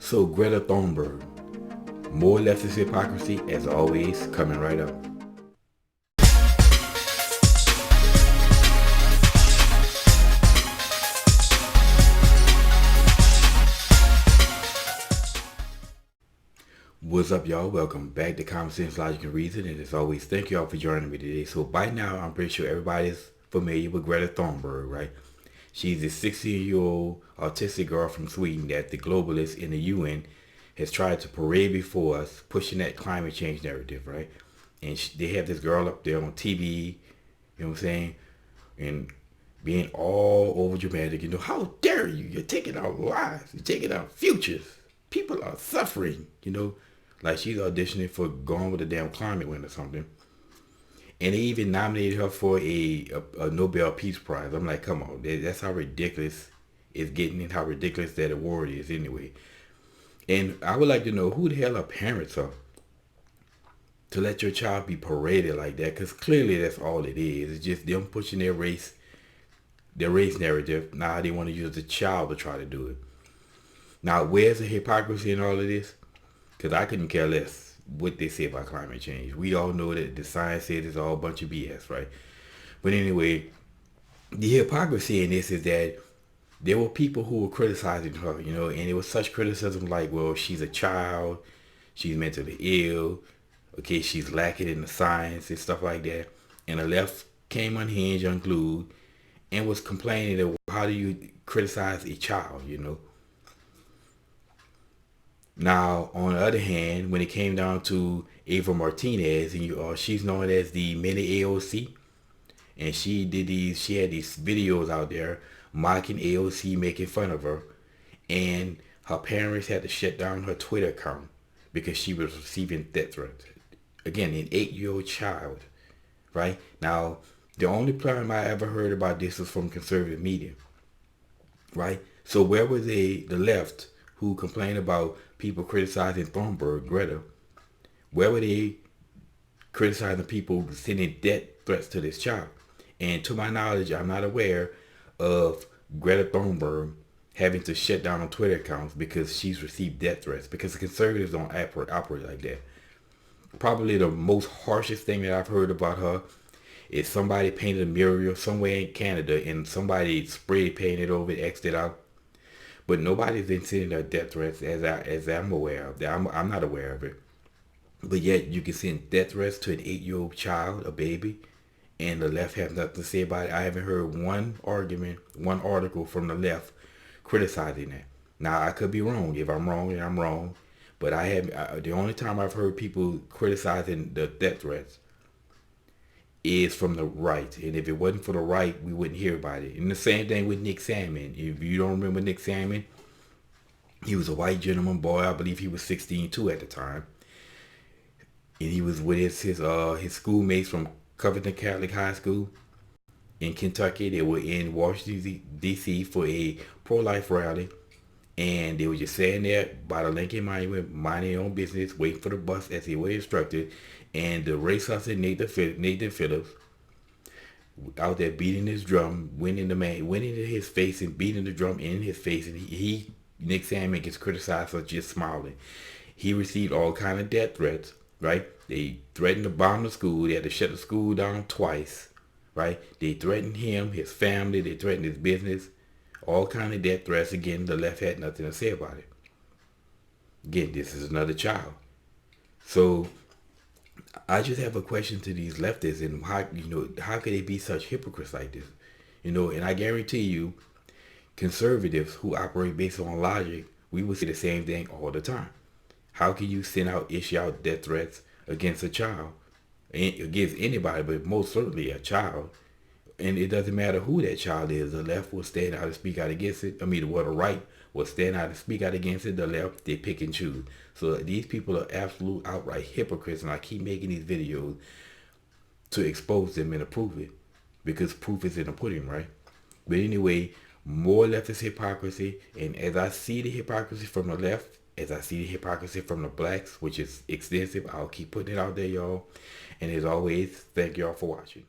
So Greta Thunberg, more leftist hypocrisy as always, coming right up. What's up, y'all? Welcome back to Common Sense, Logic, and Reason. And as always, thank y'all for joining me today. So by now, I'm pretty sure everybody's familiar with Greta Thunberg, right? She's a 16-year-old autistic girl from Sweden that the globalists in the UN has tried to parade before us, pushing that climate change narrative, right? And they have this girl up there on TV, you know what I'm saying? And being all over dramatic, how dare you? You're taking our lives. You're taking our futures. People are suffering, like she's auditioning for Gone with the Damn Climate Win or something. And they even nominated her for a Nobel Peace Prize. I'm like, come on, that's how ridiculous it's getting and how ridiculous that award is anyway. And I would like to know who the hell her parents are to let your child be paraded like that, because clearly that's all it is. It's just them pushing their race narrative. Now they want to use the child to try to do it. Now, where's the hypocrisy in all of this? Because I couldn't care less what they say about climate change. We all know that the science says it's all a bunch of BS, right? But anyway, the hypocrisy in this is that there were people who were criticizing her, and it was such criticism like, well, she's a child, she's mentally ill, okay, she's lacking in the science and stuff like that. And the left came unhinged, unglued, and was complaining that, how do you criticize a child, Now, on the other hand, when it came down to Ava Martinez, and she's known as the mini AOC, and she had these videos out there mocking AOC, making fun of her, and her parents had to shut down her Twitter account because she was receiving death threats. Again, an 8-year-old child, right? Now, the only time I ever heard about this was from conservative media, right? So where was the left who complained about people criticizing Thunberg, Greta? Where were they criticizing people sending death threats to this child? And to my knowledge, I'm not aware of Greta Thunberg having to shut down on Twitter accounts because she's received death threats, because the conservatives don't operate like that. Probably the most harshest thing that I've heard about her is somebody painted a mural somewhere in Canada and somebody spray painted over it, X'd it out. But nobody's been sending her death threats as I'm aware of. I'm not aware of it. But yet you can send death threats to an 8-year-old child, a baby, and the left have nothing to say about it. I haven't heard one article from the left criticizing that. Now, I could be wrong. If I'm wrong, then I'm wrong. But the only time I've heard people criticizing the death threats is from the right. And if it wasn't for the right, we wouldn't hear about it. And the same thing with Nick Salmon. If you don't remember Nick Salmon, he was a white gentleman boy. I believe he was 16 too at the time. And he was with his schoolmates from Covington Catholic High School in Kentucky. They were in Washington, D.C. for a pro-life rally. And they were just sitting there by the Lincoln Monument, minding their own business, waiting for the bus as they were instructed. And the race hustler Nathan Phillips out there beating his drum, went into his face and beating the drum in his face. And Nick Salmon gets criticized for just smiling. He received all kind of death threats, right? They threatened to bomb the school. They had to shut the school down twice, right? They threatened him, his family. They threatened his business. All kind of death threats. Again, the left had nothing to say about it. Again, this is another child. So I just have a question to these leftists, and how could they be such hypocrites like this? And I guarantee you, conservatives who operate based on logic, we will say the same thing all the time. How can you issue out death threats against a child, against anybody, but most certainly a child? And it doesn't matter who that child is. The left will stand out and speak out against it. The right will stand out and speak out against it. The left, they pick and choose. So these people are absolute outright hypocrites, and I keep making these videos to expose them and to prove it, because proof is in the pudding, right? But anyway, more leftist hypocrisy, and as I see the hypocrisy from the left, as I see the hypocrisy from the blacks, which is extensive, I'll keep putting it out there, y'all. And as always, thank y'all for watching.